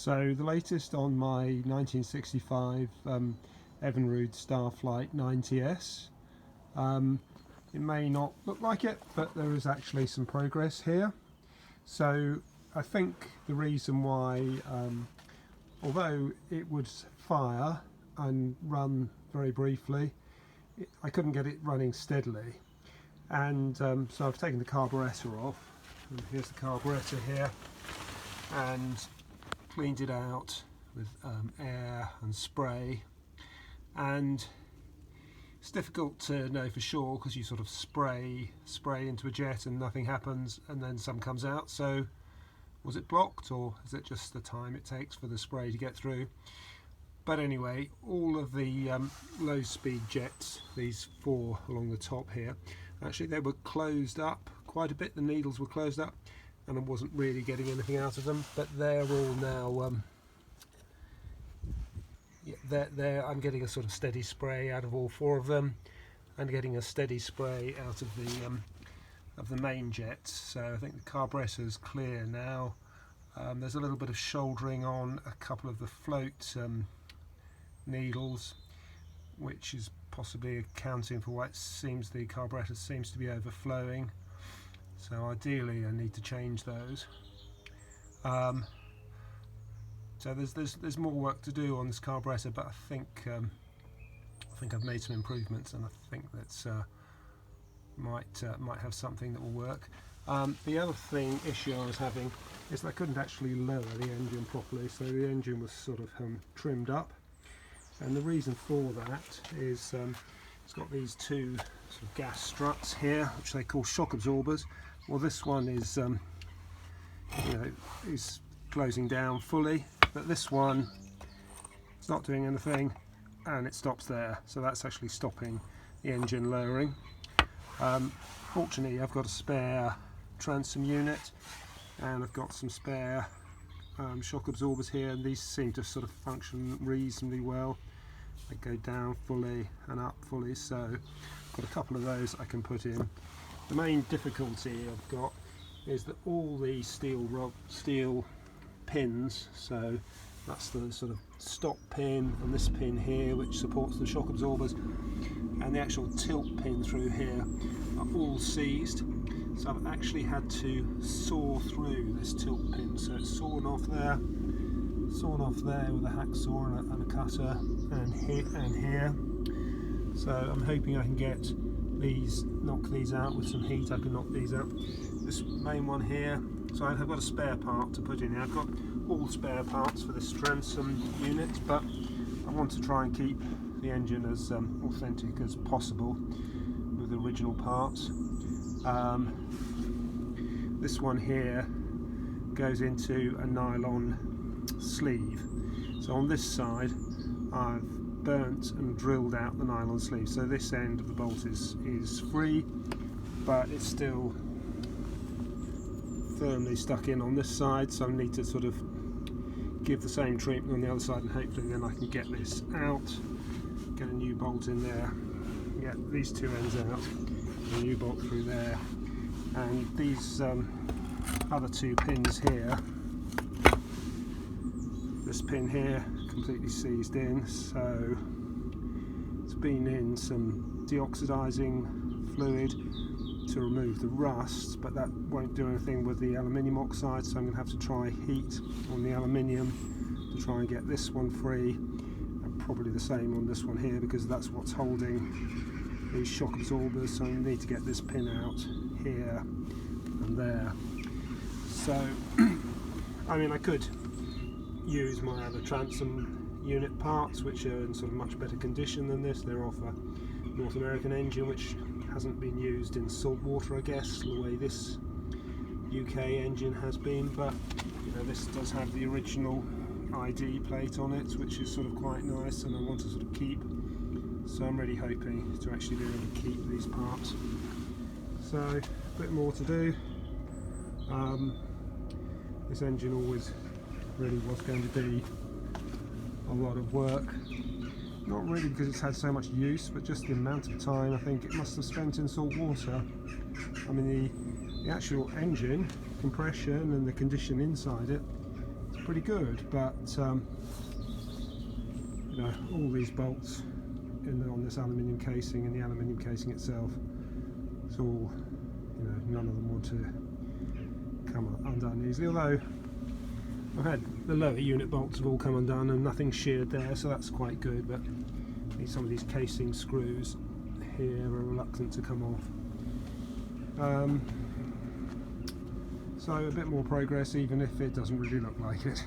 So the latest on my 1965 Evinrude Starflight 90S. It may not look like it, but there is actually some progress here. So I think the reason why, although it would fire and run very briefly, I couldn't get it running steadily. And so I've taken the carburettor off, and here's the carburettor here, and cleaned it out with air and spray. And it's difficult to know for sure because you sort of spray into a jet and nothing happens, and then some comes out. So was it blocked, or is it just the time it takes for the spray to get through? But anyway, all of the low speed jets, these four along the top here, actually they were closed up quite a bit. The needles were closed up and I wasn't really getting anything out of them, but they're all now I'm getting a sort of steady spray out of all four of them, and getting a steady spray out of the main jets. So I think the carburettor is clear now. There's a little bit of shouldering on a couple of the float needles, which is possibly accounting for why it seems the carburettor seems to be overflowing. So ideally I need to change those. So there's more work to do on this carburettor, but I think I've made some improvements, and I think that's might have something that will work. The other issue I was having is that I couldn't actually lower the engine properly, so the engine was sort of trimmed up, and the reason for that is it's got these two sort of gas struts here, which they call shock absorbers. Well, this one is is closing down fully, but this one is not doing anything, and it stops there. So that's actually stopping the engine lowering. Fortunately, I've got a spare transom unit, and I've got some spare shock absorbers here, and these seem to sort of function reasonably well. They go down fully and up fully, so I've got a couple of those I can put in. The main difficulty I've got is that all the steel pins, so that's the sort of stop pin and this pin here which supports the shock absorbers, and the actual tilt pin through here are all seized. So I've actually had to saw through this tilt pin, so it's sawn off there with a hacksaw and a cutter, and here. So I'm hoping I can knock these out with some heat. I can knock these out. This main one here, so I've got a spare part to put in here. I've got all spare parts for this transom unit, but I want to try and keep the engine as authentic as possible with the original parts. This one here goes into a nylon sleeve. So on this side I've burnt and drilled out the nylon sleeve, so this end of the bolt is free, but it's still firmly stuck in on this side, so I need to sort of give the same treatment on the other side, and hopefully then I can get this out, get a new bolt in there, get these two ends out, a new bolt through there, and these other two pins here, this pin here completely seized in, so it's been in some deoxidizing fluid to remove the rust, but that won't do anything with the aluminium oxide, so I'm going to have to try heat on the aluminium to try and get this one free, and probably the same on this one here, because that's what's holding these shock absorbers. So I need to get this pin out here and there. So I mean, I could use my other transom unit parts, which are in sort of much better condition than this. They're off a North American engine which hasn't been used in salt water, I guess, the way this UK engine has been, but you know, this does have the original ID plate on it, which is sort of quite nice, and I want to sort of keep. So I'm really hoping to actually be able to keep these parts. So a bit more to do. This engine always really was going to be a lot of work. Not really because it's had so much use, but just the amount of time I think it must have spent in salt water. I mean, the actual engine compression and the condition inside it is pretty good, but you know, all these bolts on this aluminium casing and the aluminium casing itself, it's all, you know, none of them want to come undone easily, although I've had the lower unit bolts have all come undone and nothing sheared there, so that's quite good, but some of these casing screws here are reluctant to come off. So a bit more progress, even if it doesn't really look like it.